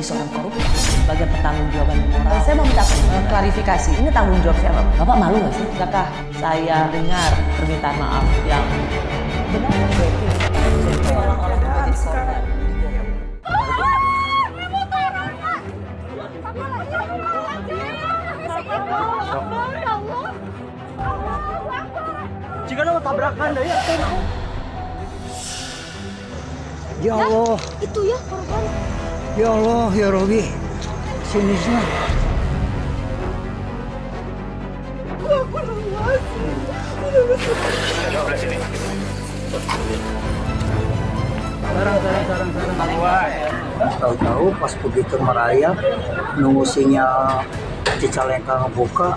menjadi seorang koruptor sebagai pertanggungjawaban moral. Saya mau minta klarifikasi, ini tanggung jawab siapa? Bapak malu nggak sih? Apakah saya dengar permintaan maaf yang benar? Orang-orang menjadi korban. Jika lo tabrakan dari Ya Allah, Itu ya korban. ya Allah, ya Robi, sini semua. Tahu-tahu pas begitu merayap, nunggu sinyal Cicalengka ngebuka,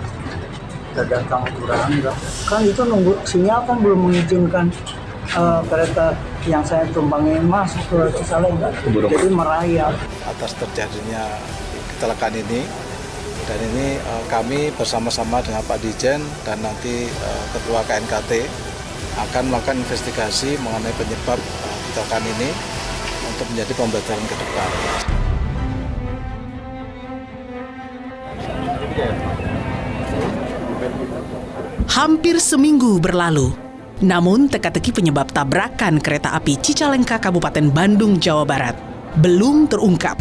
udah datang Turangga. Kan itu nunggu sinyal kan belum mengizinkan kereta yang saya tumpangi masuk ke Cicalengka, jadi merayap. Atas terjadinya kecelakaan ini, dan ini kami bersama-sama dengan Pak Dijen dan nanti Ketua KNKT akan melakukan investigasi mengenai penyebab kecelakaan ini untuk menjadi pembelajaran ke depan. Hampir seminggu berlalu, namun teka-teki penyebab tabrakan kereta api Cicalengka Kabupaten Bandung, Jawa Barat belum terungkap.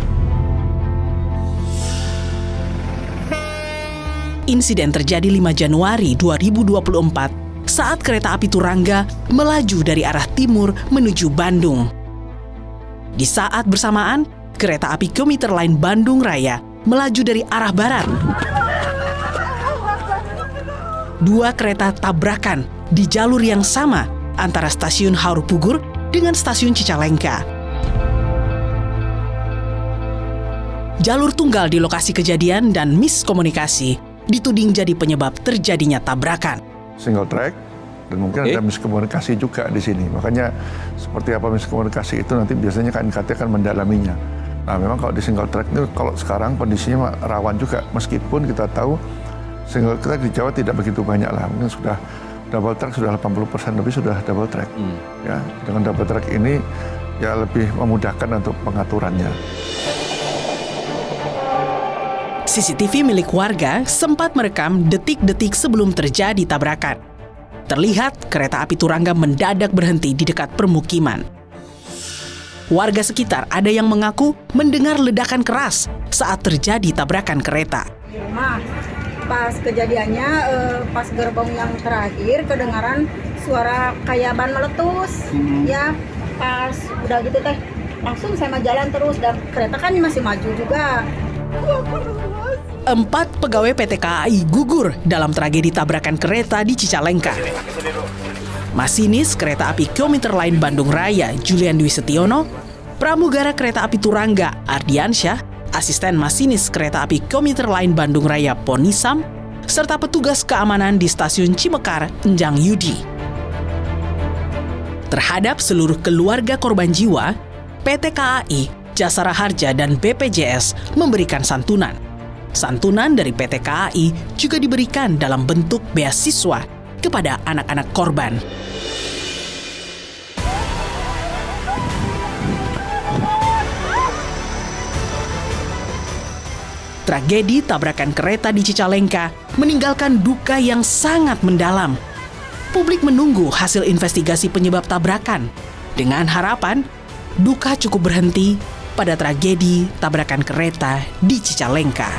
Insiden terjadi 5 Januari 2024 saat kereta api Turangga melaju dari arah timur menuju Bandung. Di saat bersamaan, kereta api komuter lain Bandung Raya melaju dari arah barat. Dua kereta tabrakan di jalur yang sama antara stasiun Harupugur dengan stasiun Cicalengka. Jalur tunggal di lokasi kejadian dan miskomunikasi dituding jadi penyebab terjadinya tabrakan. Single track dan mungkin ada miskomunikasi juga di sini. Makanya seperti apa miskomunikasi itu nanti biasanya KNKT akan mendalaminya. Nah memang kalau di single track itu kalau sekarang kondisinya rawan juga meskipun kita tahu single track di Jawa tidak begitu banyak lah. Mungkin sudah double track sudah 80% lebih sudah double track. Ya, dengan double track ini ya lebih memudahkan untuk pengaturannya. CCTV milik warga sempat merekam detik-detik sebelum terjadi tabrakan. Terlihat kereta api Turangga mendadak berhenti di dekat permukiman. Warga sekitar ada yang mengaku mendengar ledakan keras saat terjadi tabrakan kereta. Pas kejadiannya, pas gerbong yang terakhir kedengaran suara kayak ban meletus. Ya, pas udah gitu teh, langsung saya jalan terus dan kereta kan masih maju juga. 4 pegawai PT KAI gugur dalam tragedi tabrakan kereta di Cicalengka. Masinis kereta api komuter lain Bandung Raya Julian Dwi Setiono, pramugara kereta api Turangga Ardiansyah, asisten masinis kereta api komuter lain Bandung Raya Ponisam, serta petugas keamanan di stasiun Cimekar Enjang Yudi. Terhadap seluruh keluarga korban jiwa, PT KAI, Jasara Harja dan BPJS memberikan santunan. Santunan dari PT KAI juga diberikan dalam bentuk beasiswa kepada anak-anak korban. Tragedi tabrakan kereta di Cicalengka meninggalkan duka yang sangat mendalam. Publik menunggu hasil investigasi penyebab tabrakan dengan harapan duka cukup berhenti pada tragedi tabrakan kereta di Cicalengka.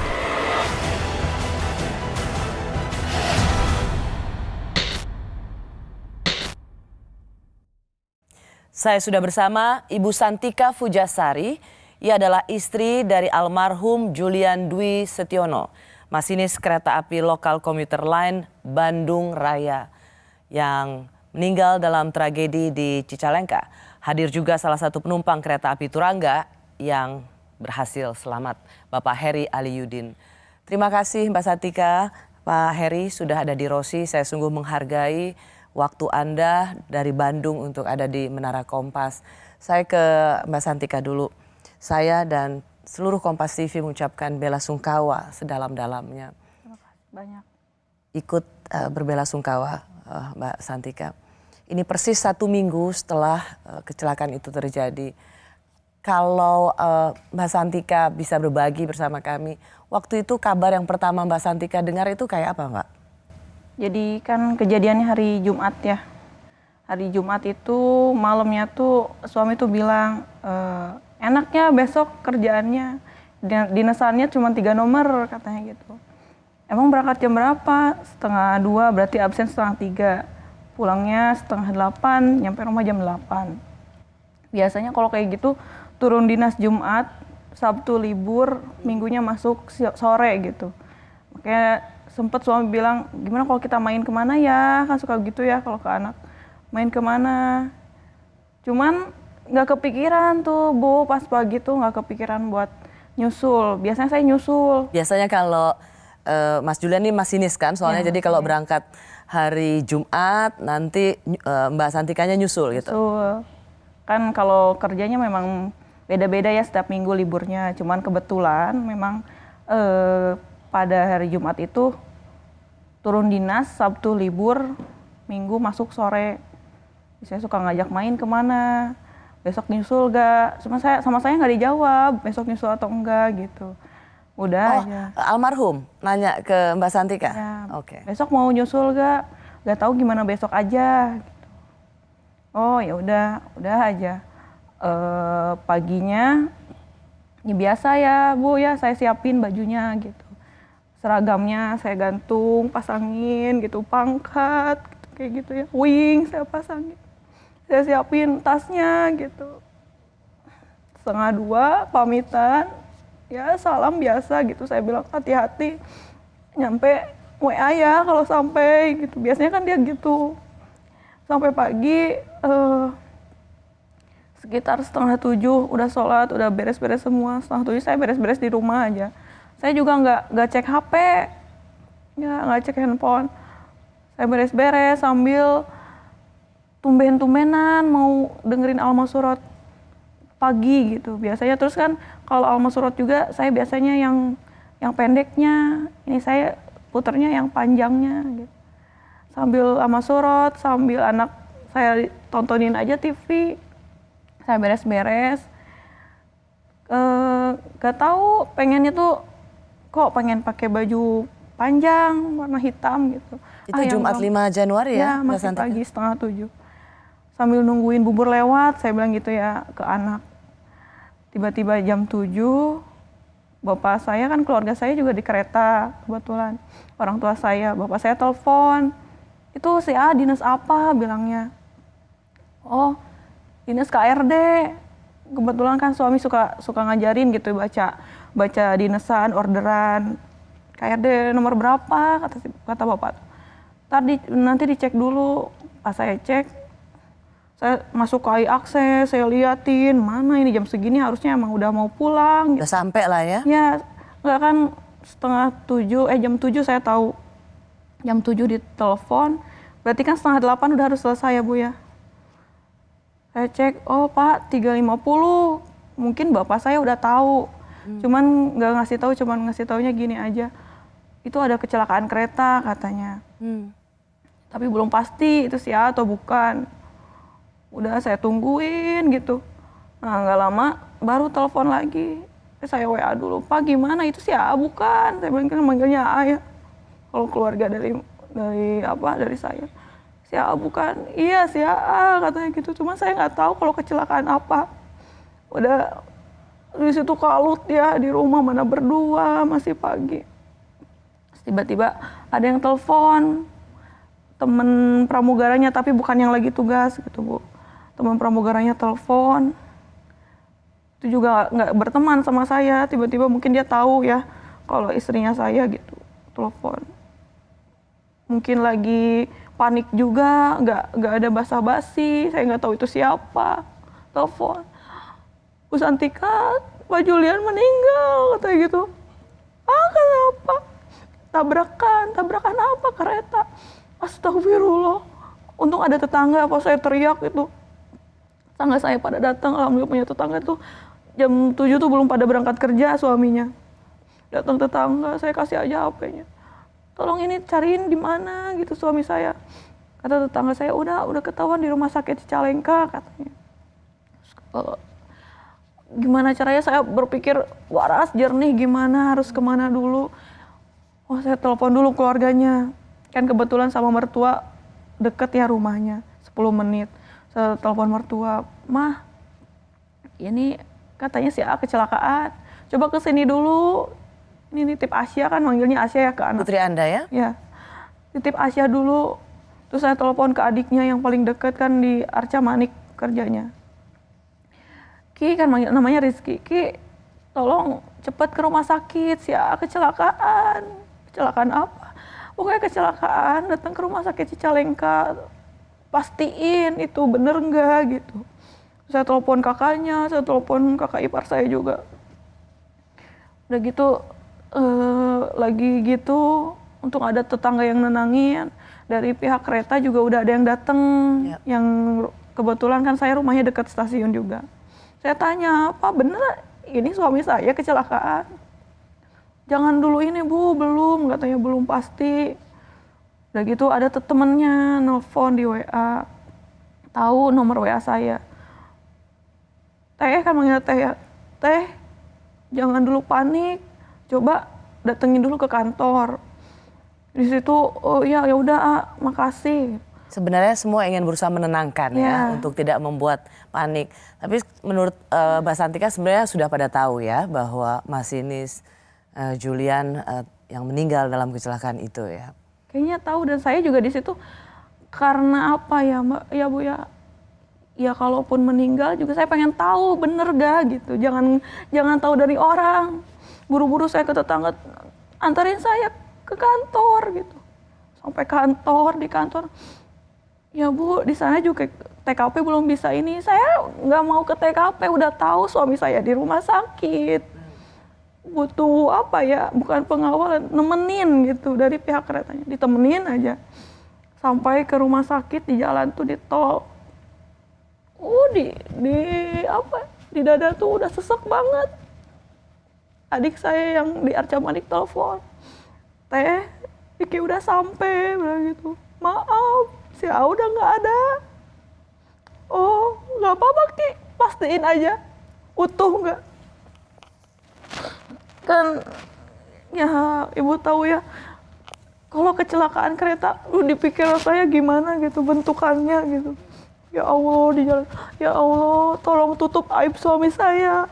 Saya sudah bersama Ibu Santika Fujasari. Ia adalah istri dari almarhum Julian Dwi Setiono, masinis kereta api lokal komuter lain Bandung Raya yang meninggal dalam tragedi di Cicalengka. Hadir juga salah satu penumpang kereta api Turangga yang berhasil selamat, Bapak Heri Aliyudin. Terima kasih Mbak Santika, Pak Heri sudah ada di Rosi. Saya sungguh menghargai waktu Anda dari Bandung untuk ada di Menara Kompas. Saya ke Mbak Santika dulu. Saya dan seluruh Kompas TV mengucapkan bela sungkawa sedalam-dalamnya. Banyak. Ikut berbela sungkawa Mbak Santika. Ini persis 1 minggu setelah kecelakaan itu terjadi. Kalau Mbak Santika bisa berbagi bersama kami, waktu itu kabar yang pertama Mbak Santika dengar itu kayak apa, Mbak? Jadi kan kejadiannya hari Jumat ya. Hari Jumat itu malamnya tuh suami tuh bilang, enaknya besok kerjaannya, dinasannya cuma 3 nomor katanya gitu. Emang berangkat jam berapa? 1:30, berarti absen 2:30. Pulangnya 7:30, nyampe rumah jam 8. Biasanya kalau kayak gitu turun dinas Jumat, Sabtu libur, Minggunya masuk sore gitu. Makanya sempet suami bilang, gimana kalau kita main kemana ya? Kan suka gitu ya kalau ke anak. Main kemana? Cuman nggak kepikiran tuh Bu, pas pagi tuh nggak kepikiran buat nyusul. Biasanya saya nyusul. Biasanya kalau Mas Julian ini masinis kan, soalnya Ya, jadi kalau ya. berangkat hari Jumat nanti Mbak Santikanya nyusul gitu. Nyusul. Kan kalau kerjanya memang beda-beda ya setiap minggu liburnya. Cuman kebetulan memang pada hari Jumat itu turun dinas, Sabtu libur, Minggu masuk sore. Saya suka ngajak main kemana, besok nyusul gak? Sama saya nggak dijawab, besok nyusul atau enggak gitu. Udah aja. Almarhum nanya ke Mbak Santika? Ya, Oke. besok mau nyusul gak? Gak tahu gimana besok aja. Gitu. Oh ya udah aja. Paginya ya biasa ya Bu ya, saya siapin bajunya gitu. Seragamnya saya gantung, pasangin gitu, pangkat gitu, kayak gitu ya. Wing saya pasangin. Saya siapin tasnya gitu. 1:30 pamitan. Ya salam biasa gitu, saya bilang hati-hati. Nyampe WA ya kalau sampai gitu. Biasanya kan dia gitu. Sampai pagi sekitar 6:30 udah sholat, udah beres-beres semua. 6:30 saya beres-beres di rumah aja. Saya juga nggak cek HP, ya nggak cek handphone. Saya beres-beres sambil tumben-tumbenan mau dengerin Al-Masurat pagi gitu. Biasanya terus kan kalau Al-Masurat juga saya biasanya yang pendeknya. Ini saya puternya yang panjangnya gitu. Sambil Al-Masurat, sambil anak saya tontonin aja TV. Saya beres-beres. Gak tahu pengennya tuh kok pengen pakai baju panjang warna hitam gitu. Itu Jumat 5 Januari ya? Ya, masih pagi 6:30. Sambil nungguin bubur lewat, saya bilang gitu ya ke anak. Tiba-tiba jam 7, bapak saya kan keluarga saya juga di kereta kebetulan. Orang tua saya, bapak saya telepon. Itu si A dinas apa bilangnya. Oh, dinas KRD. Kebetulan kan suami suka ngajarin gitu baca dinasan, orderan. KRD nomor berapa kata bapak. Nanti dicek dulu. Pas saya cek, saya masuk ke AI Akses, saya liatin mana ini jam segini harusnya emang udah mau pulang. Udah sampai lah ya? Ya, enggak kan 6:30, jam 7 saya tahu. Jam 7 ditelepon, berarti kan 7:30 udah harus selesai ya Bu ya. Saya cek, oh Pak 3:50, mungkin bapak saya udah tahu. Cuman nggak ngasih tahu, cuman ngasih taunya gini aja. Itu ada kecelakaan kereta katanya. Tapi belum pasti itu si A atau bukan. Udah saya tungguin gitu. Nah nggak lama baru telepon lagi. Saya WA dulu, Pak gimana itu si A bukan? Saya bilang kan manggilnya A ya. Kalau keluarga dari saya. Si A bukan? Iya si A katanya gitu. Cuma saya nggak tahu kalau kecelakaan apa. Udah di situ kalut ya di rumah mana berdua masih pagi. Tiba-tiba ada yang telepon temen pramugaranya tapi bukan yang lagi tugas gitu Bu. Teman pramugaranya telepon, itu juga nggak berteman sama saya, tiba-tiba mungkin dia tahu ya kalau istrinya saya gitu, telepon. Mungkin lagi panik juga, nggak ada basa-basi, saya nggak tahu itu siapa, telepon. Bu Santika, Pak Julian meninggal, katanya gitu. Ah kenapa? Tabrakan apa kereta? Astagfirullah, untung ada tetangga, apa saya teriak itu. Tetangga saya pada datang, alhamdulillah punya tetangga tuh jam 7 tuh belum pada berangkat kerja suaminya. Datang tetangga, saya kasih aja HP-nya. Tolong ini cariin di mana gitu suami saya. Kata tetangga saya, udah ketahuan di rumah sakit Cicalengka katanya. gimana caranya, saya berpikir waras, jernih, gimana, harus kemana dulu. Oh, saya telepon dulu keluarganya. Kan kebetulan sama mertua deket ya rumahnya, 10 menit. Saya telepon mertua, "Mah, ini katanya si A kecelakaan. Coba kesini dulu. Ini nitip Asya," kan manggilnya Asya ya ke anak. Putri Anda ya? Ya, titip Asya dulu. Terus saya telepon ke adiknya yang paling deket kan di Arca Manik kerjanya. "Ki," kan manggil, namanya Rizky, "Ki, tolong cepet ke rumah sakit, si A kecelakaan." "Kecelakaan apa?" "Pokoknya kecelakaan, datang ke rumah sakit Cicalengka. Pastiin itu bener nggak?" gitu. Saya telepon kakaknya, saya telepon kakak ipar saya juga. Udah gitu, lagi gitu, untung ada tetangga yang nenangin. Dari pihak kereta juga udah ada yang datang, yang kebetulan kan saya rumahnya dekat stasiun juga. Saya tanya, "Pak, bener ini suami saya kecelakaan?" "Jangan dulu ini Bu, belum," katanya, "belum pasti." Udah gitu ada temennya nelfon di WA, tahu nomor WA saya. "Teh," kan manggil Teh ya, "Teh, jangan dulu panik, coba datengin dulu ke kantor." Di situ, "Oh iya, ya udah, makasih." Sebenarnya semua ingin berusaha menenangkan ya untuk tidak membuat panik. Tapi menurut Mbak Santika sebenarnya sudah pada tahu ya bahwa masinis Julian yang meninggal dalam kecelakaan itu ya. Kayaknya tahu, dan saya juga di situ karena apa ya Mbak, ya Bu ya. Ya kalaupun meninggal juga saya pengen tahu bener gak gitu. Jangan tahu dari orang. Buru-buru saya ke tetangga, "Antarin saya ke kantor," gitu. Sampai kantor, di kantor, "Ya Bu, di sana juga TKP belum bisa ini." Saya nggak mau ke TKP, udah tahu suami saya di rumah sakit. Butuh apa ya, bukan pengawalan, nemenin gitu dari pihak keretanya. Ditemenin aja. Sampai ke rumah sakit di jalan tuh di tol. Di dada tuh udah sesek banget. Adik saya yang di Arca Manik telepon, "Teh, Iki udah sampai," bilang gitu. "Maaf, si A udah nggak ada." "Oh, nggak apa-apa Ki, pastiin aja utuh nggak." Kan ya Ibu tahu ya, kalau kecelakaan kereta, dipikir saya gimana gitu bentukannya gitu. Ya Allah, di jalan, "Ya Allah, tolong tutup aib suami saya.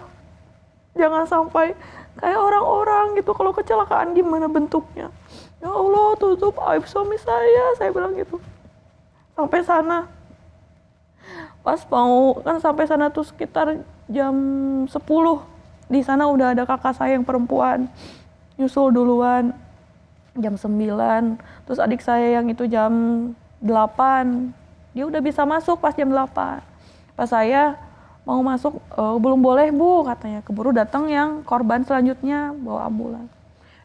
Jangan sampai kayak orang-orang gitu, kalau kecelakaan gimana bentuknya. Ya Allah, tutup aib suami saya bilang gitu. Sampai sana, pas mau kan sampai sana tuh sekitar jam 10. Di sana udah ada kakak saya yang perempuan, nyusul duluan jam 9. Terus adik saya yang itu jam 8. Dia udah bisa masuk pas jam 8. Pas saya mau masuk, "Belum boleh Bu," katanya. Keburu datang yang korban selanjutnya bawa ambulans.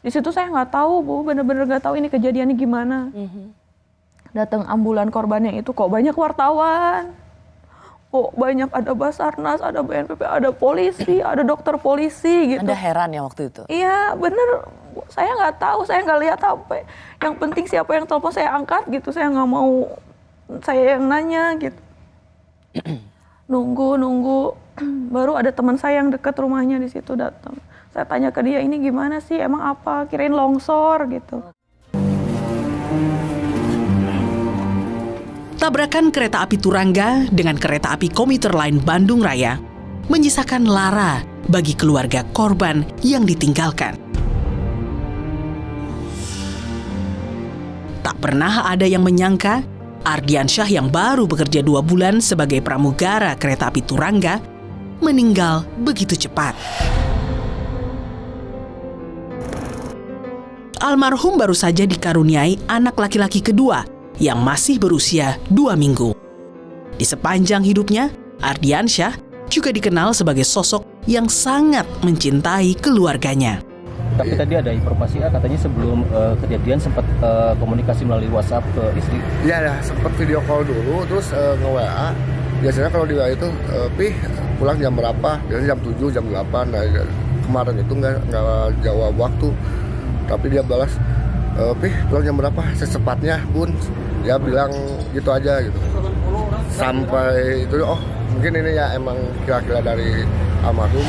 Di situ saya nggak tahu Bu, bener-bener nggak tahu ini kejadiannya gimana. Datang ambulan korbannya itu kok banyak wartawan, kok banyak, ada Basarnas, ada BNPB, ada polisi, ada dokter polisi gitu. Anda heran ya waktu itu? Iya bener, saya nggak tahu, saya nggak lihat HP. Yang penting siapa yang telepon saya angkat gitu, saya nggak mau saya yang nanya gitu. Nunggu, baru ada teman saya yang dekat rumahnya di situ datang. Saya tanya ke dia, "Ini gimana sih, emang apa? Kirain longsor," gitu. Tabrakan kereta api Turangga dengan kereta api komuter lain Bandung Raya menyisakan lara bagi keluarga korban yang ditinggalkan. Tak pernah ada yang menyangka Ardiansyah yang baru bekerja 2 bulan sebagai pramugara kereta api Turangga meninggal begitu cepat. Almarhum baru saja dikaruniai anak laki-laki kedua yang masih berusia 2 minggu. Di sepanjang hidupnya, Ardiansyah juga dikenal sebagai sosok yang sangat mencintai keluarganya. Tapi tadi ada informasi katanya sebelum kejadian sempat komunikasi melalui WhatsApp ke istri. Iya, sempat video call dulu, terus nge-WA. Biasanya kalau di WA itu, "Pih, pulang jam berapa?" Biasanya jam 7, jam 8. Nah, kemarin itu nggak jawab waktu. Tapi dia balas, "Pih, pulang jam berapa?" "Secepatnya, Bun." Dia bilang gitu aja gitu. Sampai itu, oh mungkin ini ya emang kira-kira dari almarhum.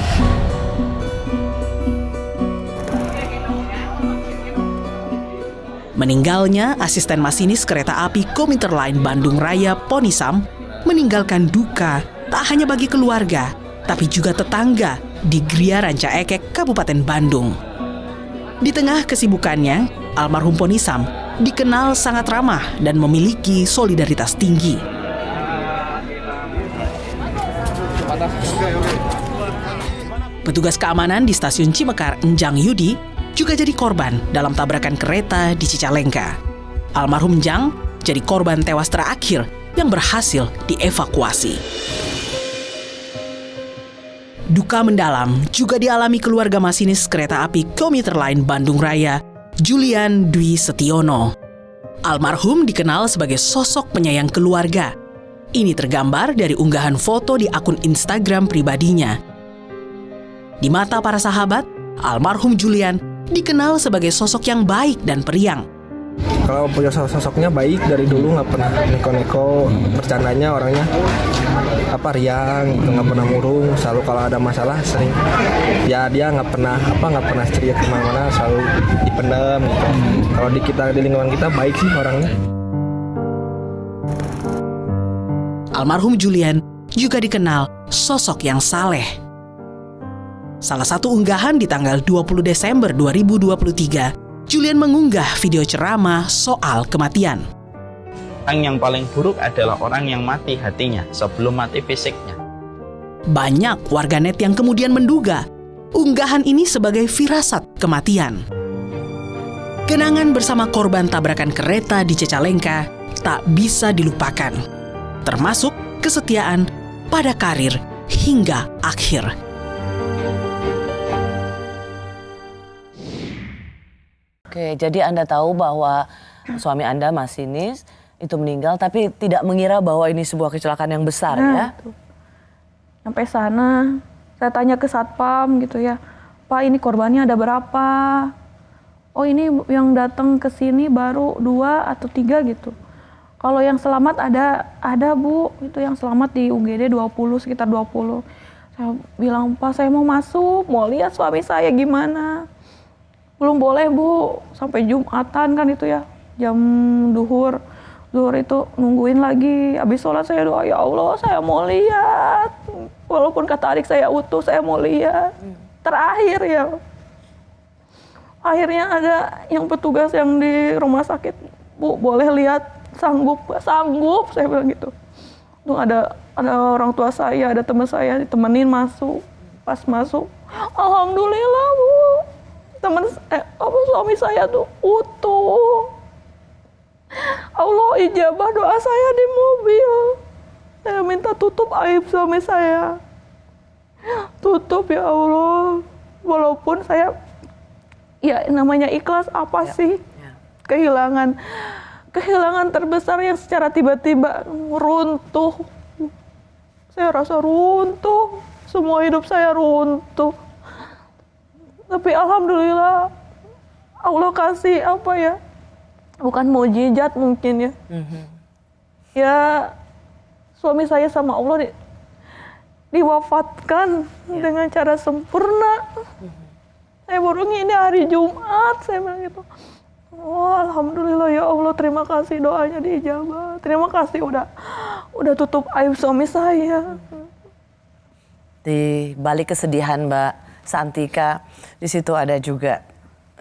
Meninggalnya asisten masinis kereta api Komuter Line Bandung Raya Ponisam meninggalkan duka tak hanya bagi keluarga, tapi juga tetangga di Gria Ranca Ekek, Kabupaten Bandung. Di tengah kesibukannya, almarhum Ponisam dikenal sangat ramah dan memiliki solidaritas tinggi. Petugas keamanan di stasiun Cimekar Enjang Yudi juga jadi korban dalam tabrakan kereta di Cicalengka. Almarhum Enjang jadi korban tewas terakhir yang berhasil dievakuasi. Duka mendalam juga dialami keluarga masinis kereta api Komuter Line Bandung Raya, Julian Dwi Setiono. Almarhum dikenal sebagai sosok penyayang keluarga. Ini tergambar dari unggahan foto di akun Instagram pribadinya. Di mata para sahabat, almarhum Julian dikenal sebagai sosok yang baik dan periang. Kalau punya sosoknya baik dari dulu, nggak pernah neko-neko, bercandanya orangnya riang, gitu, nggak pernah murung. Selalu kalau ada masalah sering, ya dia nggak pernah cerita kemana-mana, selalu dipendam. Gitu. Kalau di lingkungan kita baik sih orangnya. Almarhum Julian juga dikenal sosok yang saleh. Salah satu unggahan di tanggal 20 Desember 2023, Julian mengunggah video ceramah soal kematian. Orang yang paling buruk adalah orang yang mati hatinya sebelum mati fisiknya. Banyak warganet yang kemudian menduga unggahan ini sebagai firasat kematian. Kenangan bersama korban tabrakan kereta di Cicalengka tak bisa dilupakan, termasuk kesetiaan pada karir hingga akhir. Oke, jadi Anda tahu bahwa suami Anda masinis itu meninggal, tapi tidak mengira bahwa ini sebuah kecelakaan yang besar ya? Tuh. Sampai sana, saya tanya ke satpam gitu ya, Pak ini korbannya ada berapa? Oh ini yang datang ke sini baru 2 atau 3 gitu. Kalau yang selamat ada Bu, itu yang selamat di UGD 20, sekitar 20. Saya bilang, Pak saya mau masuk, mau lihat suami saya gimana. Belum boleh Bu, sampai Jumatan kan itu ya, jam duhur itu nungguin lagi. Habis sholat saya doa, ya Allah saya mau lihat. Walaupun kata adik saya utuh, saya mau lihat. Terakhir ya, akhirnya ada yang petugas yang di rumah sakit, Bu boleh lihat, sanggup, saya bilang gitu. Tuh ada orang tua saya, ada teman saya ditemenin masuk. Pas masuk, alhamdulillah Bu. Suami saya tuh utuh. Allah ijabah doa saya di mobil. Saya minta tutup aib suami saya. Tutup ya Allah. Walaupun saya, ya namanya ikhlas apa sih? Kehilangan terbesar yang secara tiba-tiba runtuh. Saya rasa runtuh. Semua hidup saya runtuh. Tapi alhamdulillah Allah kasih bukan mukjizat mungkin ya. Ya suami saya sama Allah diwafatkan dengan cara sempurna. Saya baru ini hari Jumat, saya bilang gitu. Oh alhamdulillah ya Allah, terima kasih doanya diijabah. Terima kasih udah tutup aib suami saya. Di balik kesedihan Mbak Santika, di situ ada juga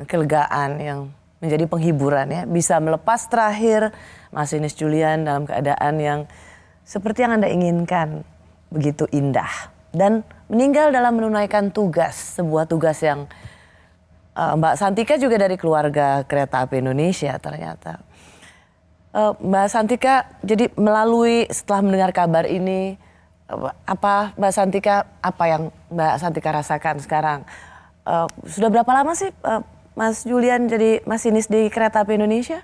kelegaan yang menjadi penghiburan ya. Bisa melepas terakhir masinis Julian dalam keadaan yang seperti yang Anda inginkan, begitu indah. Dan meninggal dalam menunaikan tugas, sebuah tugas yang Mbak Santika juga dari keluarga Kereta Api Indonesia ternyata. Mbak Santika, jadi setelah mendengar kabar ini, Mbak Santika, apa yang Mbak Santika rasakan sekarang? Sudah berapa lama sih Mas Julian jadi masinis di Kereta Api Indonesia?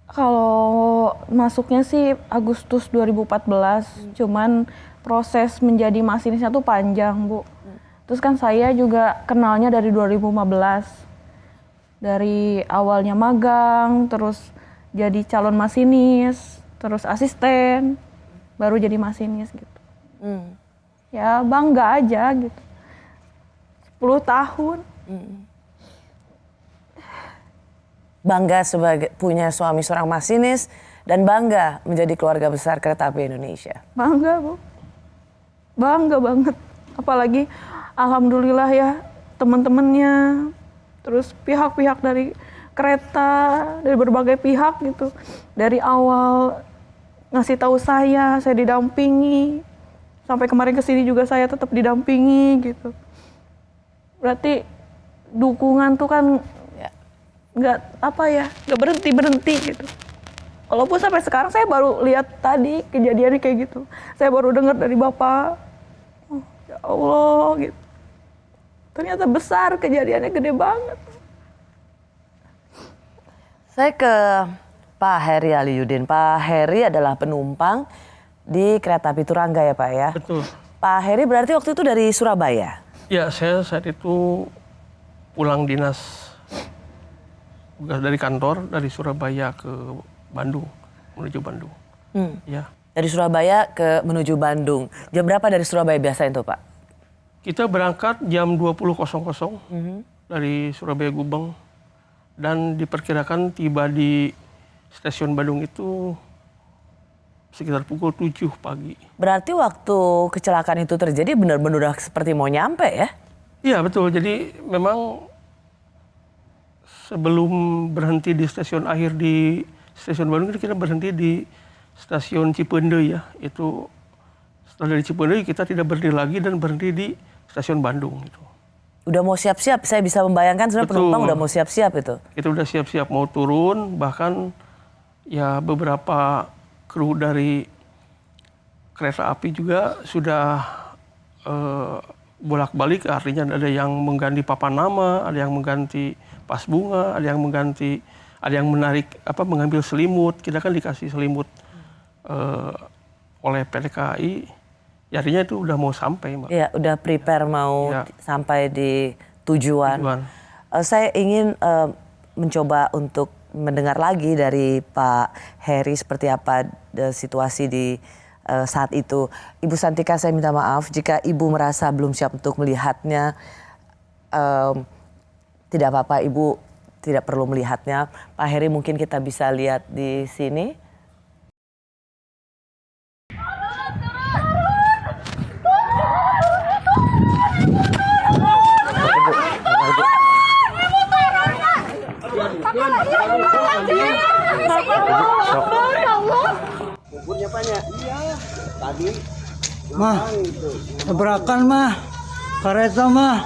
Kalau masuknya sih Agustus 2014, cuman proses menjadi masinisnya tuh panjang Bu. Terus kan saya juga kenalnya dari 2015. Dari awalnya magang, terus jadi calon masinis, terus asisten, baru jadi masinis gitu. ya bangga aja gitu. 10 tahun. Bangga sebagai punya suami seorang masinis dan bangga menjadi keluarga besar Kereta Api Indonesia. Bangga, Bu. Bangga banget. Apalagi alhamdulillah ya teman-temannya, terus pihak-pihak dari kereta, dari berbagai pihak gitu. Dari awal ngasih tahu saya didampingi. Sampai kemarin kesini juga saya tetap didampingi gitu. Berarti dukungan tuh kan nggak berhenti gitu. Walaupun sampai sekarang saya baru lihat tadi kejadiannya kayak gitu. Saya baru dengar dari Bapak, oh, ya Allah gitu. Ternyata besar kejadiannya, gede banget. Saya ke Pak Heri Aliyudin. Pak Heri adalah penumpang di Kereta Api Turangga ya Pak ya? Betul. Pak Heri berarti waktu itu dari Surabaya? Ya, saya saat itu pulang dinas dari kantor dari Surabaya ke Bandung, menuju Bandung. Ya. Dari Surabaya menuju Bandung. Jam berapa dari Surabaya biasanya itu Pak? Kita berangkat jam 20.00 dari Surabaya Gubeng dan diperkirakan tiba di stasiun Bandung itu sekitar pukul 7 pagi. Berarti waktu kecelakaan itu terjadi benar-benar seperti mau nyampe ya? Iya betul, jadi memang sebelum berhenti di stasiun akhir di stasiun Bandung, kita berhenti di stasiun Cipendei ya. Itu setelah dari Cipendei kita tidak berhenti lagi dan berhenti di stasiun Bandung. Gitu. Udah mau siap-siap, saya bisa membayangkan sebenarnya penumpang udah mau siap-siap itu. Kita udah siap-siap mau turun, bahkan ya beberapa kru dari kereta api juga sudah bolak-balik, artinya ada yang mengganti papan nama, ada yang mengganti pas bunga, ada yang mengganti, ada yang menarik mengambil selimut. Kita kan dikasih selimut oleh PT KAI. Ya, artinya itu udah mau sampai, Mbak. Iya, udah prepare mau sampai di tujuan. Saya ingin mencoba untuk mendengar lagi dari Pak Heri seperti apa situasi di saat itu. Ibu Santika, saya minta maaf jika Ibu merasa belum siap untuk melihatnya. Tidak apa-apa, Ibu tidak perlu melihatnya. Pak Heri mungkin kita bisa lihat di sini. Mah, tabrakan mah, kereta mah.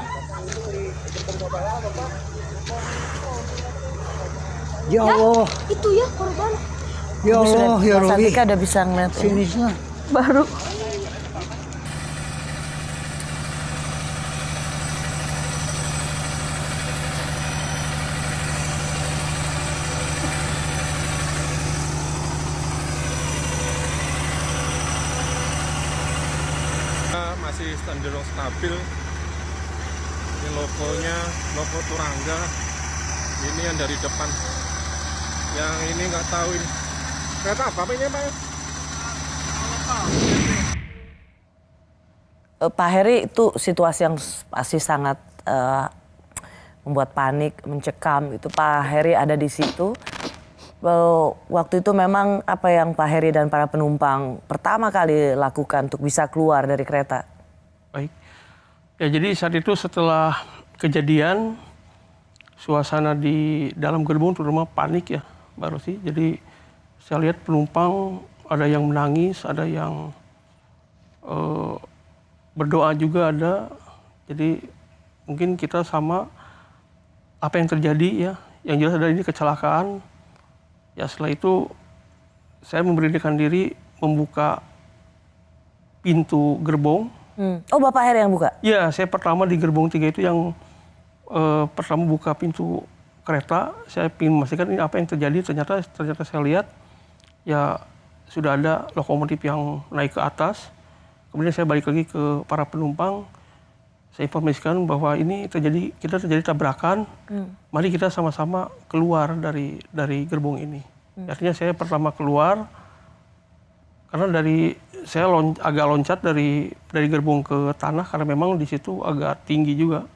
Ya Allah. Itu ya korban. Ya Allah, ya Rabbi. Santika udah bisa ngeliat sini lah. Baru. Masih cenderung stabil. Ini logonya, logo Turangga. Ini yang dari depan. Yang ini nggak tahu ini. Kereta apa ini Pak? Pak Heri, itu situasi yang pasti sangat membuat panik, mencekam. Itu Pak Heri ada di situ. Waktu itu memang apa yang Pak Heri dan para penumpang pertama kali lakukan untuk bisa keluar dari kereta? Baik. Ya, jadi saat itu setelah kejadian, suasana di dalam gerbong terutama panik ya, Mbak Rosi. Jadi saya lihat penumpang ada yang menangis, ada yang berdoa juga ada. Jadi mungkin kita sama apa yang terjadi ya. Yang jelas ada ini kecelakaan. Ya setelah itu saya memberanikan diri membuka pintu gerbong. Oh, Bapak Heri yang buka? Iya, saya pertama di gerbong 3 itu yang pertama buka pintu kereta. Saya ingin memastikan ini apa yang terjadi. Ternyata saya lihat ya sudah ada lokomotif yang naik ke atas. Kemudian saya balik lagi ke para penumpang. Saya informasikan bahwa ini terjadi tabrakan. Mari kita sama-sama keluar dari gerbong ini. Artinya saya pertama keluar, Karena saya agak loncat dari gerbong ke tanah karena memang di situ agak tinggi juga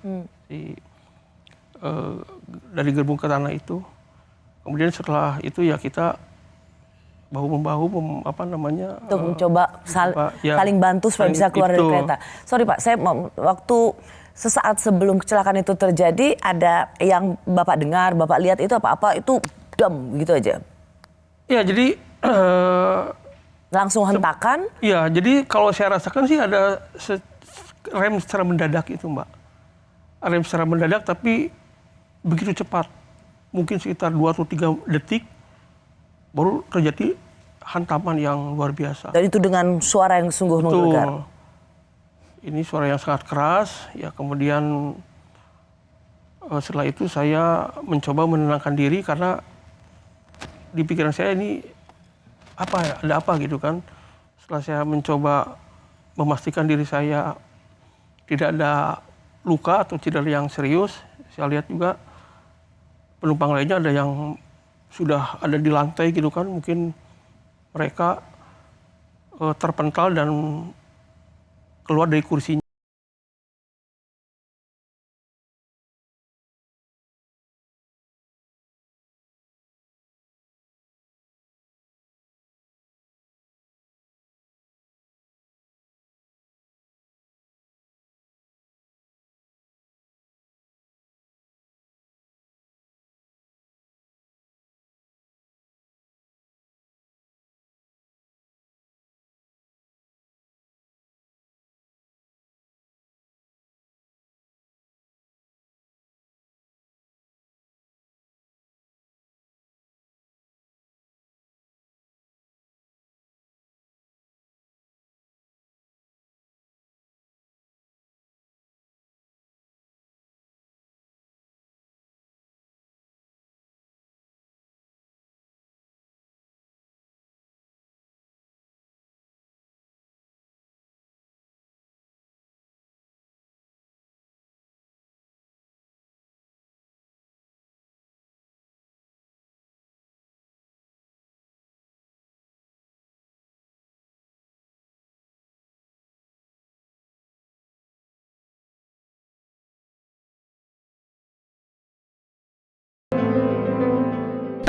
dari gerbong ke tanah itu. Kemudian setelah itu ya kita bahu membahu untuk mencoba saling bantu supaya bisa keluar dari kereta. Sorry Pak, saya waktu sesaat sebelum kecelakaan itu terjadi ada yang Bapak dengar, Bapak lihat itu apa itu dam gitu aja. Ya jadi langsung hentakan? Iya, jadi kalau saya rasakan sih ada rem secara mendadak itu Mbak. Rem secara mendadak tapi begitu cepat. Mungkin sekitar 2 atau 3 detik baru terjadi hantaman yang luar biasa. Dan itu dengan suara yang sungguh menggelegar. Ini suara yang sangat keras, ya kemudian setelah itu saya mencoba menenangkan diri karena di pikiran saya ini ada apa gitu kan. Setelah saya mencoba memastikan diri saya tidak ada luka atau cedera yang serius, saya lihat juga penumpang lainnya ada yang sudah ada di lantai gitu kan, mungkin mereka terpental dan keluar dari kursinya.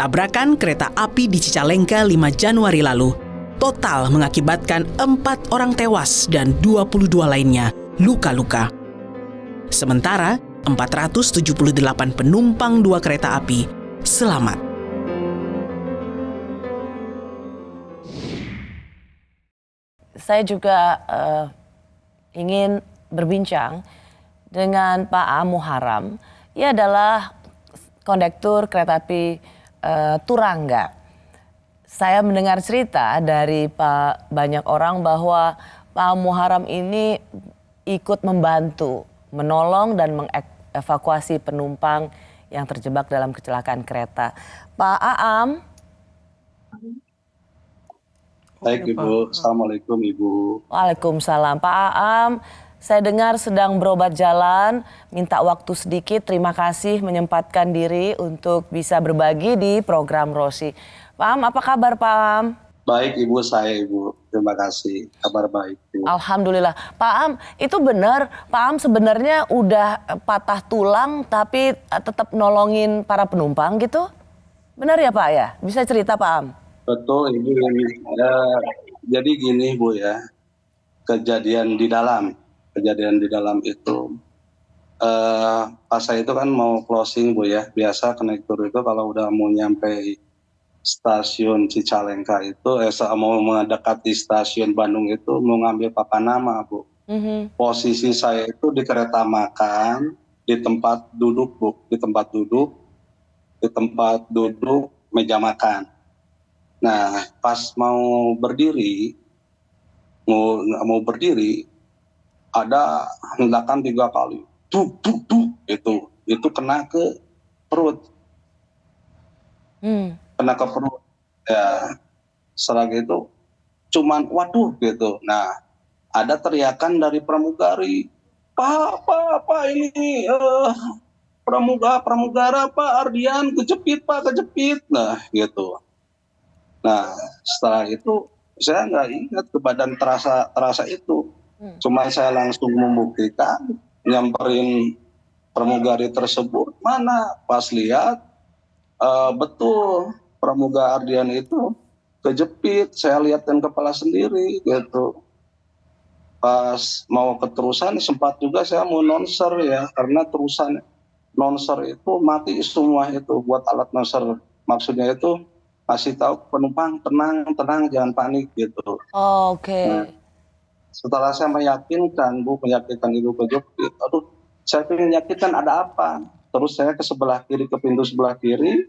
Tabrakan kereta api di Cicalengka 5 Januari lalu total mengakibatkan 4 orang tewas dan 22 lainnya luka-luka. Sementara 478 penumpang 2 kereta api selamat. Saya juga ingin berbincang dengan Pak A. Muharram. Ia adalah kondektur kereta api Turangga. Saya mendengar cerita dari banyak orang bahwa Pak Muharram ini ikut membantu, menolong dan mengevakuasi penumpang yang terjebak dalam kecelakaan kereta. Pak Aam. Baik Ibu, Assalamualaikum Ibu. Waalaikumsalam. Pak Aam, saya dengar sedang berobat jalan, minta waktu sedikit, terima kasih menyempatkan diri untuk bisa berbagi di program Rosi. Pak Am, apa kabar Pak Am? Baik Ibu, saya Ibu, terima kasih, kabar baik Ibu. Alhamdulillah. Pak Am, itu benar, Pak Am sebenarnya udah patah tulang tapi tetap nolongin para penumpang gitu? Benar ya Pak ya? Bisa cerita Pak Am? Betul Ibu, jadi gini Bu ya, kejadian di dalam itu pas saya itu kan mau closing Bu ya, biasa konektor itu kalau udah mau nyampe stasiun Cicalengka itu mau mendekati stasiun Bandung itu mau ngambil papan nama Bu. Posisi saya itu di kereta makan, di tempat duduk Bu, di tempat duduk meja makan. Nah pas mau berdiri ada hendakan 3 kali, itu kena ke perut, ya. Setelah itu cuman waduh gitu. Nah ada teriakan dari pramugari, Pak ini pramugara Pak Ardian kejepit Pak, kejepit. Nah gitu. Nah setelah itu Saya nggak ingat ke badan terasa itu. Cuma saya langsung membuktikan, nyamperin pramugari tersebut, mana pas lihat betul pramugari Ardian itu kejepit, saya lihatin kepala sendiri gitu. Pas mau keterusan sempat juga saya mau nonser ya, karena terusan nonser itu mati semua itu buat alat nonser. Maksudnya itu kasih tahu penumpang tenang jangan panik gitu. Oke. Nah, setelah saya meyakinkan itu kejepit, aduh saya ingin meyakinkan ada apa. Terus saya ke sebelah kiri, ke pintu sebelah kiri,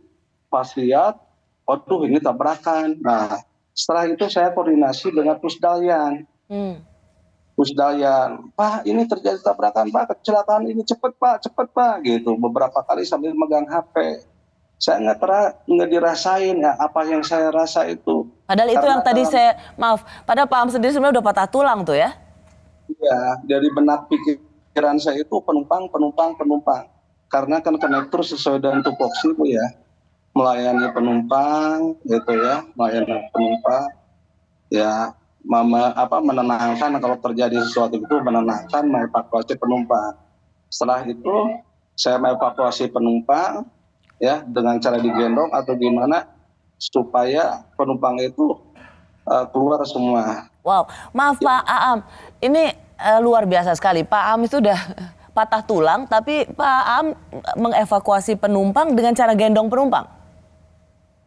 pas lihat, waduh ini tabrakan. Nah setelah itu saya koordinasi dengan Pusdalyan. Pusdalyan, Pak ini terjadi tabrakan Pak, kecelakaan ini cepet Pak gitu. Beberapa kali sambil megang HP. Saya nggak dirasain ya apa yang saya rasa itu. Padahal itu yang tadi padahal Pak Am sendiri sebenarnya udah patah tulang tuh ya? Iya, dari benak pikiran saya itu penumpang. Karena kan konektor sesuai dengan tupoksi Bu ya, melayani penumpang gitu ya, ya, menenangkan kalau terjadi sesuatu itu, menenangkan, mengevakuasi penumpang. Setelah itu saya mengevakuasi penumpang ya dengan cara digendong atau gimana supaya penumpang itu keluar semua. Wow, maaf Pak Aam, ini luar biasa sekali. Pak Aam itu udah patah tulang, tapi Pak Aam mengevakuasi penumpang dengan cara gendong penumpang.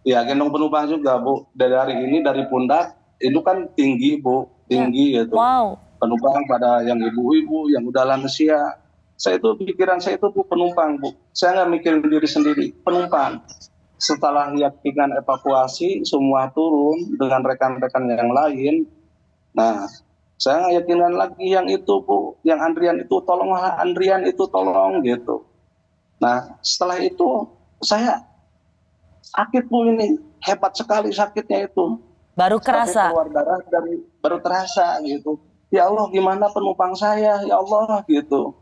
Ya, gendong penumpang juga Bu. Dari pundak itu kan tinggi Bu, gitu. Wow. Penumpang pada yang ibu-ibu, yang udah lansia. Pikiran saya itu Bu, penumpang Bu. Saya nggak mikirin diri sendiri, penumpang. Setelah yakinkan evakuasi, semua turun dengan rekan-rekan yang lain. Nah, saya yakinkan lagi yang itu Bu, yang Andrian itu tolonglah, Andrian itu tolong gitu. Nah, setelah itu saya sakit Bu ini, hebat sekali sakitnya itu. Baru kerasa. Keluar darah baru terasa gitu. Ya Allah, gimana penumpang saya? Ya Allah gitu.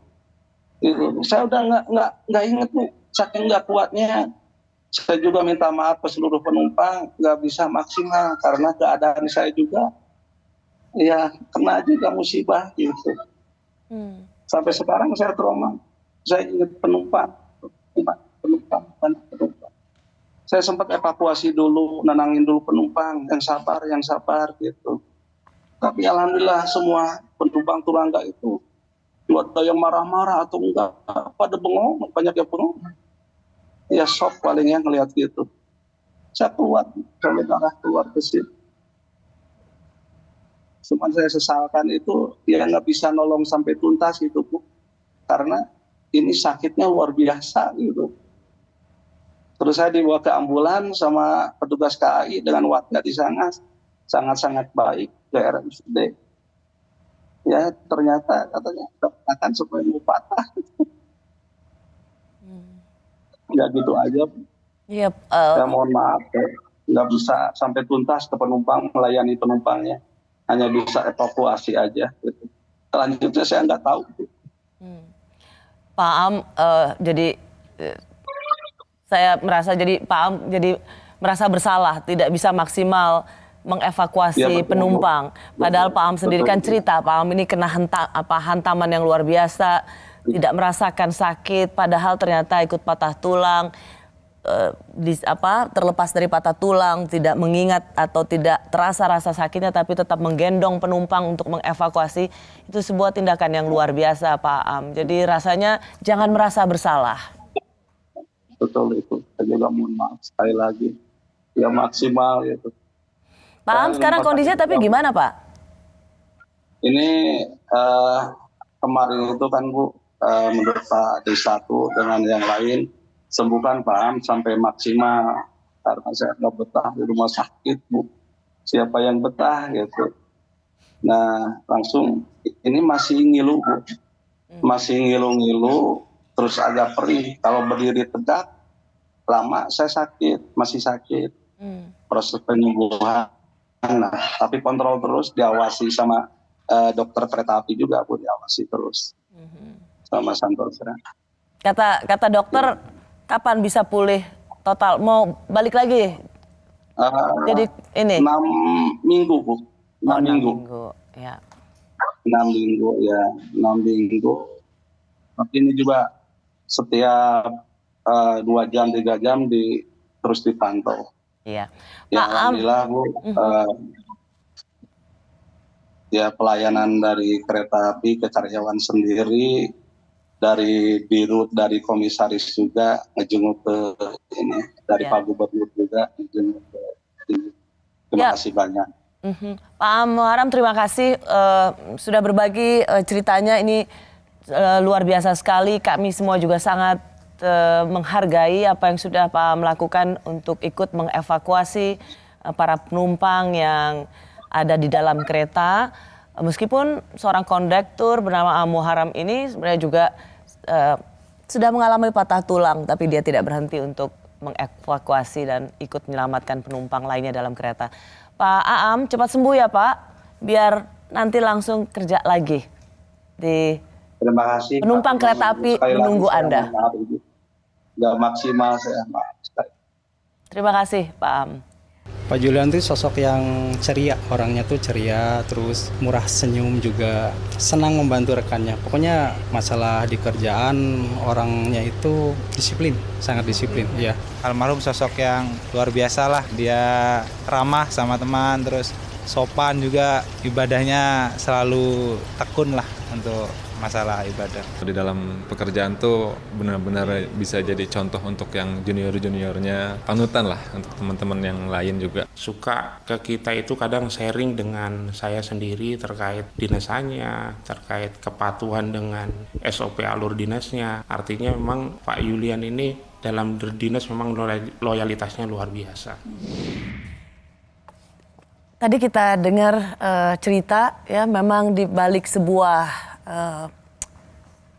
Saya udah nggak inget Bu, saking nggak kuatnya. Saya juga minta maaf ke seluruh penumpang, nggak bisa maksimal karena keadaan saya juga ya kena juga musibah gitu. Sampai sekarang saya trauma. Saya ingat penumpang. Saya sempat evakuasi dulu, nenangin dulu penumpang, yang sabar gitu. Tapi alhamdulillah semua penumpang Turangga itu ada yang marah-marah atau enggak, pada bengong, banyak yang bengong. Ya shock palingnya ngelihat gitu. Saya keluar, sampai darah keluar ke sini. Cuman saya sesalkan itu, dia nggak bisa nolong sampai tuntas gitu Bu. Karena ini sakitnya luar biasa gitu. Terus saya dibawa ke ambulan sama petugas KAI dengan warga di sana, sangat-sangat baik ke RSUD. Ya ternyata katanya akan supaya mau patah. Ya gitu aja. Iya. Saya mohon maaf, nggak bisa sampai tuntas ke penumpang, melayani penumpangnya. Hanya bisa evakuasi aja. Gitu. Selanjutnya saya nggak tahu. Pak Am, jadi saya merasa Pak Am jadi merasa bersalah, tidak bisa maksimal mengevakuasi penumpang. Padahal Pak Am sendiri kan cerita, Pak Am ini kena hantaman yang luar biasa, tidak merasakan sakit, padahal ternyata ikut patah tulang. Terlepas dari patah tulang, tidak mengingat atau tidak terasa rasa sakitnya, tapi tetap menggendong penumpang untuk mengevakuasi. Itu sebuah tindakan yang luar biasa, Pak Am. Jadi rasanya jangan merasa bersalah. Betul itu. Saya juga mohon maaf sekali lagi. Ya maksimal gitu. Pak Am sekarang kondisinya tapi gimana Pak? Ini kemarin itu kan Bu, menurut Pak D1 dengan yang lain, sembuhkan Pak Am sampai maksimal. Karena saya nggak betah di rumah sakit Bu. Siapa yang betah gitu. Nah langsung ini masih ngilu Bu. Masih ngilu-ngilu, terus agak perih. Kalau berdiri tegak, lama saya sakit, masih sakit. Proses penyembuhan. Nah, tapi kontrol terus, diawasi sama dokter kereta api juga Bu, diawasi terus. Sama Santosa. Kata dokter, kapan bisa pulih total? Mau balik lagi Jadi ini 6 minggu, Bu. 6 minggu. Ya. 6 minggu ya, 6 minggu. Ini juga setiap 2 jam, 3 jam terus dipantau. Iya. Ya, alhamdulillah, Bu. Ya, pelayanan dari kereta api ke karyawan sendiri, dari dirut, dari komisaris juga ngejenguk ke ini, dari Pak Gubernur juga ngejenguk ke ini. Terima kasih banyak. Pak Muharram, terima kasih sudah berbagi ceritanya. Ini luar biasa sekali. Kami semua juga sangat menghargai apa yang sudah Pak melakukan untuk ikut mengevakuasi para penumpang yang ada di dalam kereta. Meskipun seorang kondektur bernama Muharram ini sebenarnya juga sudah mengalami patah tulang, tapi dia tidak berhenti untuk mengevakuasi dan ikut menyelamatkan penumpang lainnya dalam kereta. Pak Aam, cepat sembuh ya Pak, biar nanti langsung kerja lagi di Terima kasih. penumpang kereta api menunggu Anda. Nggak maksimal saya, maaf. Terima kasih Pak Aam. Pak Julian itu sosok yang ceria, orangnya tuh ceria, terus murah senyum juga, senang membantu rekannya. Pokoknya masalah di kerjaan orangnya itu disiplin, sangat disiplin. Ya. Almarhum sosok yang luar biasa lah, dia ramah sama teman, terus sopan juga, ibadahnya selalu tekun lah untuk masalah ibadah. Di dalam pekerjaan tuh benar-benar bisa jadi contoh untuk yang junior-juniornya, panutan lah untuk teman-teman yang lain juga. Suka ke kita itu kadang sharing dengan saya sendiri terkait dinasanya, terkait kepatuhan dengan SOP alur dinasnya. Artinya memang Pak Julian ini dalam berdinas memang loyalitasnya luar biasa. Tadi kita dengar cerita ya, memang di balik sebuah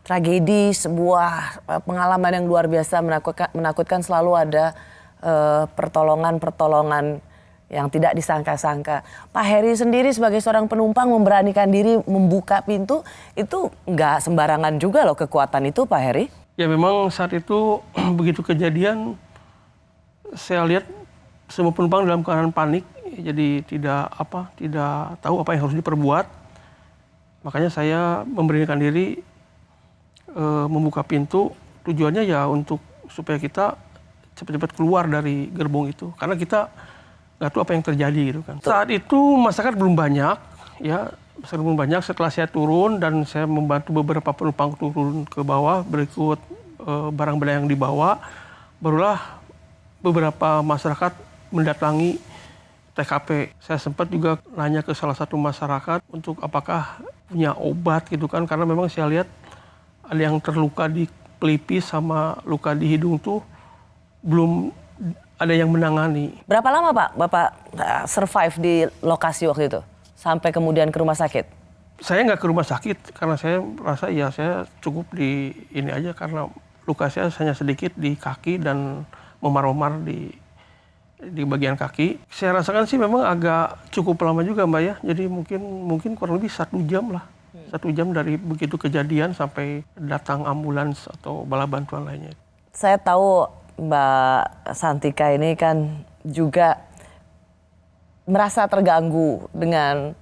tragedi, sebuah pengalaman yang luar biasa menakutkan selalu ada pertolongan yang tidak disangka-sangka. Pak Heri sendiri sebagai seorang penumpang memberanikan diri membuka pintu, itu nggak sembarangan juga loh kekuatan itu Pak Heri. Ya memang saat itu begitu kejadian saya lihat semua penumpang dalam keadaan panik, jadi tidak tahu apa yang harus diperbuat. Makanya saya memberanikan diri membuka pintu, tujuannya ya untuk supaya kita cepat-cepat keluar dari gerbong itu, karena kita nggak tahu apa yang terjadi gitu kan. Saat itu masyarakat belum banyak, ya masyarakat belum banyak. Setelah saya turun dan saya membantu beberapa penumpang turun ke bawah, berikut barang-barang yang dibawa, barulah beberapa masyarakat mendatangi TKP. Saya sempat juga nanya ke salah satu masyarakat untuk apakah punya obat gitu kan, karena memang saya lihat ada yang terluka di pelipis sama luka di hidung tuh belum ada yang menangani. Berapa lama Pak Bapak survive di lokasi waktu itu sampai kemudian ke rumah sakit? Saya nggak ke rumah sakit karena saya rasa ya saya cukup di ini aja, karena luka saya hanya sedikit di kaki dan memar-memar di bagian kaki. Saya rasakan sih memang agak cukup lama juga Mbak ya. Jadi mungkin kurang lebih 1 jam lah. 1 jam dari begitu kejadian sampai datang ambulans atau bala bantuan lainnya. Saya tahu Mbak Santika ini kan juga merasa terganggu dengan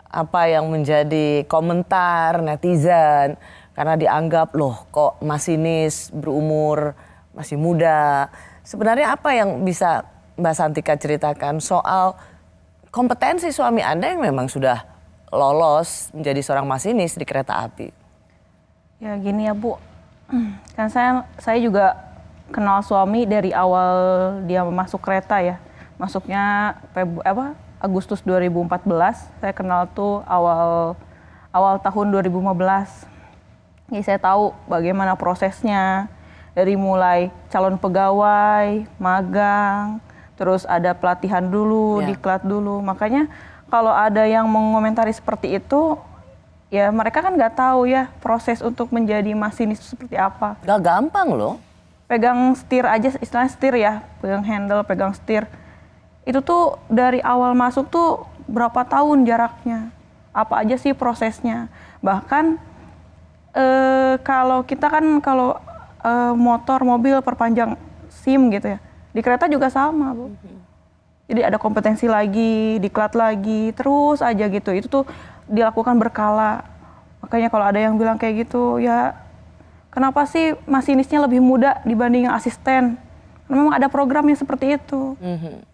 apa yang menjadi komentar netizen. Karena dianggap loh kok masinis berumur masih muda. Sebenarnya apa yang bisa Mbak Santika ceritakan soal kompetensi suami Anda yang memang sudah lolos menjadi seorang masinis di kereta api? Ya gini ya Bu, kan saya juga kenal suami dari awal dia masuk kereta ya. Masuknya Agustus 2014, saya kenal tuh awal tahun 2015. Jadi saya tahu bagaimana prosesnya, dari mulai calon pegawai, magang, terus ada pelatihan dulu, diklat dulu. Makanya kalau ada yang mengomentari seperti itu, ya mereka kan nggak tahu ya proses untuk menjadi masinis itu seperti apa. Gak gampang loh. Pegang setir aja, istilahnya setir ya, pegang handle, pegang setir. Itu tuh dari awal masuk tuh berapa tahun jaraknya, apa aja sih prosesnya. Bahkan kalau kita kan motor, mobil perpanjang SIM gitu ya. Di kereta juga sama, Bu. Jadi ada kompetensi lagi, diklat lagi, terus aja gitu. Itu tuh dilakukan berkala. Makanya kalau ada yang bilang kayak gitu, ya kenapa sih masinisnya lebih muda dibanding yang asisten? Memang ada programnya seperti itu.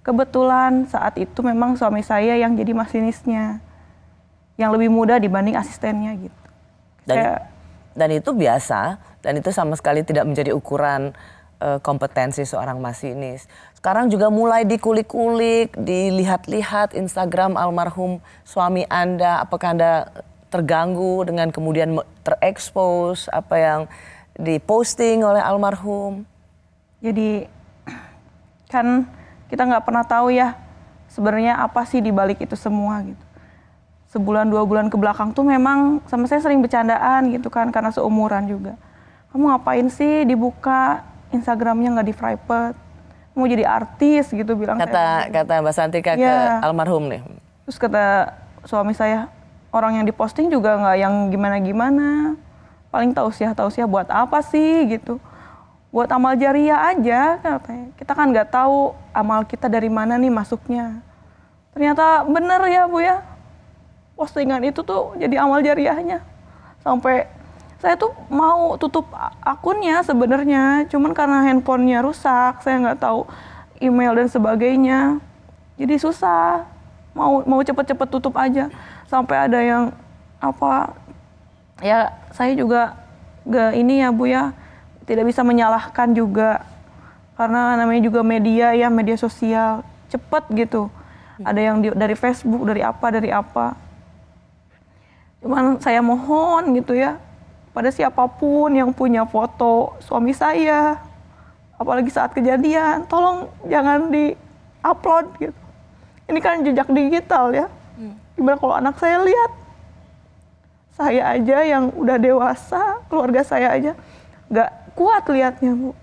Kebetulan saat itu memang suami saya yang jadi masinisnya. Yang lebih muda dibanding asistennya gitu. Dan itu biasa, dan itu sama sekali tidak menjadi ukuran kompetensi seorang masinis. Sekarang juga mulai dikulik-kulik, dilihat-lihat Instagram almarhum suami Anda. Apakah Anda terganggu dengan kemudian terekspos apa yang diposting oleh almarhum? Jadi kan kita nggak pernah tahu ya sebenarnya apa sih dibalik itu semua gitu. Sebulan 2 bulan ke belakang tuh memang sama saya sering bercandaan gitu kan karena seumuran juga. Kamu ngapain sih dibuka Instagramnya nggak di private? Mau jadi artis gitu bilang. Kata Mbak Santika ke almarhum nih. Terus kata suami saya, orang yang diposting juga nggak yang gimana-gimana. Paling tausiah buat apa sih gitu. Buat amal jariah aja katanya. Kita kan nggak tahu amal kita dari mana nih masuknya. Ternyata bener ya Bu ya. Postingan itu tuh jadi amal jariahnya. Sampai saya tuh mau tutup akunnya sebenarnya, cuman karena handphonenya rusak, saya nggak tahu email dan sebagainya, jadi susah. Mau cepet-cepet tutup aja, sampai ada yang apa? Ya saya juga gak ini ya Bu ya, tidak bisa menyalahkan juga, karena namanya juga media ya, media sosial, cepet gitu. Ada yang dari Facebook, dari apa. Cuman saya mohon gitu ya. Pada siapapun yang punya foto suami saya, apalagi saat kejadian, tolong jangan di-upload gitu. Ini kan jejak digital ya. Gimana kalau anak saya lihat? Saya aja yang udah dewasa, keluarga saya aja nggak kuat lihatnya Bu.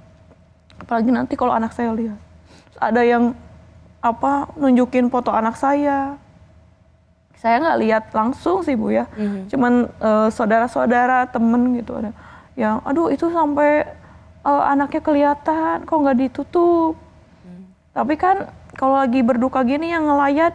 Apalagi nanti kalau anak saya lihat. Terus ada yang nunjukin foto anak saya. Saya nggak lihat langsung sih Bu ya, cuman saudara-saudara, temen gitu ada yang, aduh itu sampai anaknya kelihatan, kok nggak ditutup. Tapi kan kalau lagi berduka gini yang ngelayat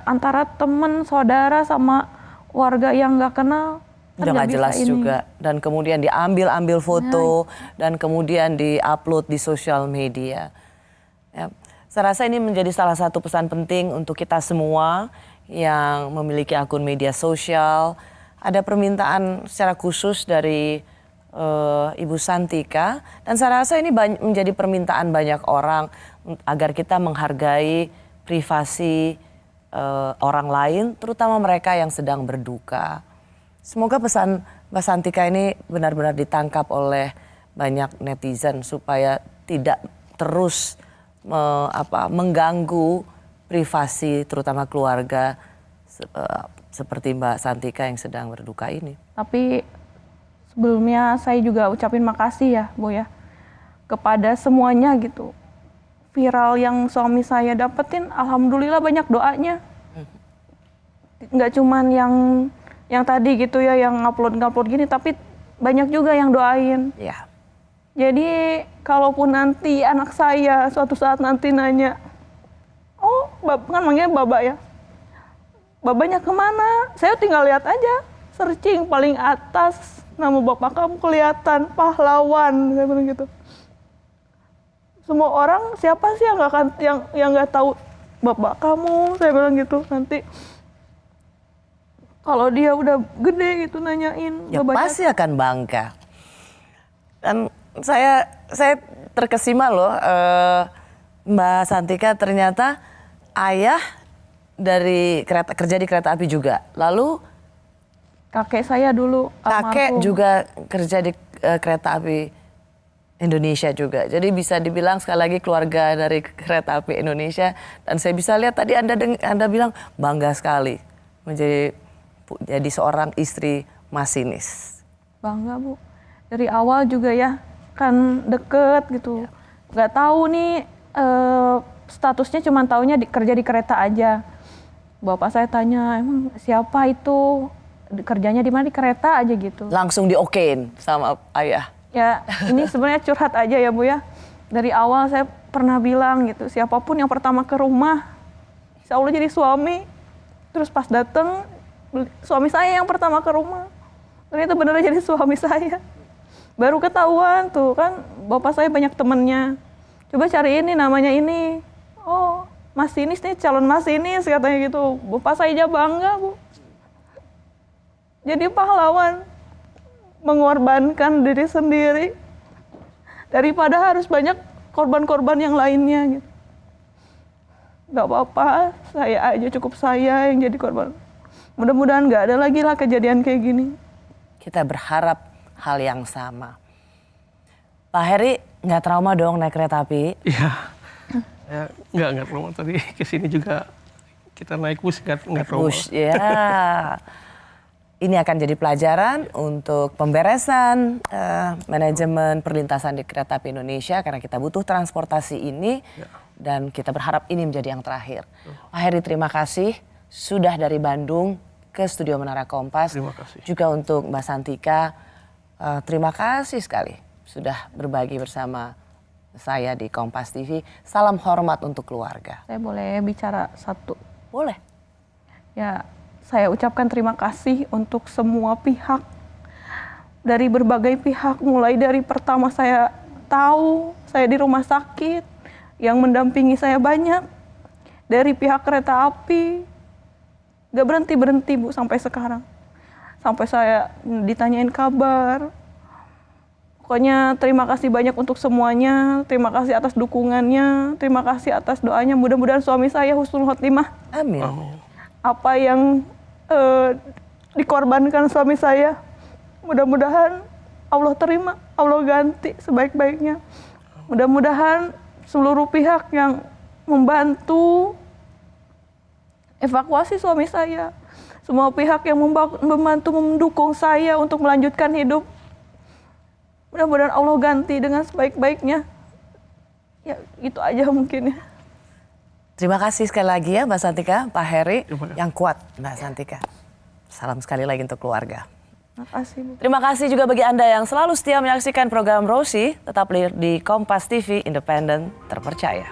antara temen, saudara sama warga yang nggak kenal, udah nggak jelas ini juga. Dan kemudian diambil foto dan kemudian diupload di sosial media. Ya, saya rasa ini menjadi salah satu pesan penting untuk kita semua yang memiliki akun media sosial. Ada permintaan secara khusus dari Ibu Santika, dan saya rasa ini menjadi permintaan banyak orang agar kita menghargai privasi orang lain, terutama mereka yang sedang berduka. Semoga pesan Mbak Santika ini benar-benar ditangkap oleh banyak netizen supaya tidak terus mengganggu privasi terutama keluarga seperti Mbak Santika yang sedang berduka ini. Tapi sebelumnya saya juga ucapin makasih ya Bu ya kepada semuanya gitu. Viral yang suami saya dapetin, alhamdulillah banyak doanya. Nggak cuman yang tadi gitu ya, yang ngupload gini, tapi banyak juga yang doain. Ya. Jadi kalaupun nanti anak saya suatu saat nanti nanya, kan manggilnya Baba ya. Babanya kemana? Saya tinggal lihat aja, searching paling atas nama bapak kamu kelihatan, pahlawan, saya bilang gitu. Semua orang siapa sih yang nggak tahu bapak kamu? Saya bilang gitu. Nanti kalau dia udah gede gitu nanyain. Ya pasti akan bangga. Dan saya terkesima loh, Mbak Santika ternyata ayah dari kerja di kereta api juga. Lalu kakek saya dulu kakek juga kerja di kereta api Indonesia juga. Jadi bisa dibilang sekali lagi keluarga dari kereta api Indonesia. Dan saya bisa lihat tadi Anda bilang bangga sekali jadi seorang istri masinis. Bangga Bu. Dari awal juga ya kan deket gitu. Nggak tahu nih statusnya, cuma taunya kerja di kereta aja. Bapak saya tanya, emang siapa itu, kerjanya di mana, di kereta aja gitu. Langsung diokein sama ayah. Ya ini sebenarnya curhat aja ya Bu ya. Dari awal saya pernah bilang gitu, siapapun yang pertama ke rumah, insya Allah jadi suami. Terus pas dateng, suami saya yang pertama ke rumah. Ternyata beneran jadi suami saya. Baru ketahuan tuh kan, bapak saya banyak temennya. Coba cari ini, namanya ini. Oh, masinis nih, calon masinis katanya gitu. Bapak saya aja bangga, Bu. Jadi pahlawan, mengorbankan diri sendiri daripada harus banyak korban-korban yang lainnya gitu. Gak apa-apa, saya aja cukup saya yang jadi korban. Mudah-mudahan gak ada lagi lah kejadian kayak gini. Kita berharap hal yang sama. Pak Heri nggak trauma dong naik kereta api? Iya, nggak trauma, tadi kesini juga kita naik bus nggak trauma. Bus, ya. Ini akan jadi pelajaran untuk pemberesan manajemen perlintasan di Kereta Api Indonesia karena kita butuh transportasi ini dan kita berharap ini menjadi yang terakhir. Pak Heri, terima kasih sudah dari Bandung ke Studio Menara Kompas. Terima kasih. Juga untuk Mbak Santika, terima kasih sekali sudah berbagi bersama saya di Kompas TV. Salam hormat untuk keluarga. Saya boleh bicara satu? Boleh. Ya, saya ucapkan terima kasih untuk semua pihak, dari berbagai pihak, mulai dari pertama saya tahu saya di rumah sakit, yang mendampingi saya banyak, dari pihak kereta api, gak berhenti-berhenti Bu sampai sekarang. Sampai saya ditanyain kabar. Pokoknya terima kasih banyak untuk semuanya, terima kasih atas dukungannya, terima kasih atas doanya, mudah-mudahan suami saya husnul khotimah. Amin. Apa yang dikorbankan suami saya, mudah-mudahan Allah terima, Allah ganti sebaik-baiknya. Mudah-mudahan seluruh pihak yang membantu evakuasi suami saya, semua pihak yang membantu mendukung saya untuk melanjutkan hidup, mudah-mudahan Allah ganti dengan sebaik-baiknya. Ya, itu aja mungkin ya. Terima kasih sekali lagi ya Mbak Santika, Pak Heri, yang kuat Mbak Santika. Salam sekali lagi untuk keluarga. Terima kasih Bu. Terima kasih juga bagi Anda yang selalu setia menyaksikan program Rosi. Tetap di Kompas TV, independen, terpercaya.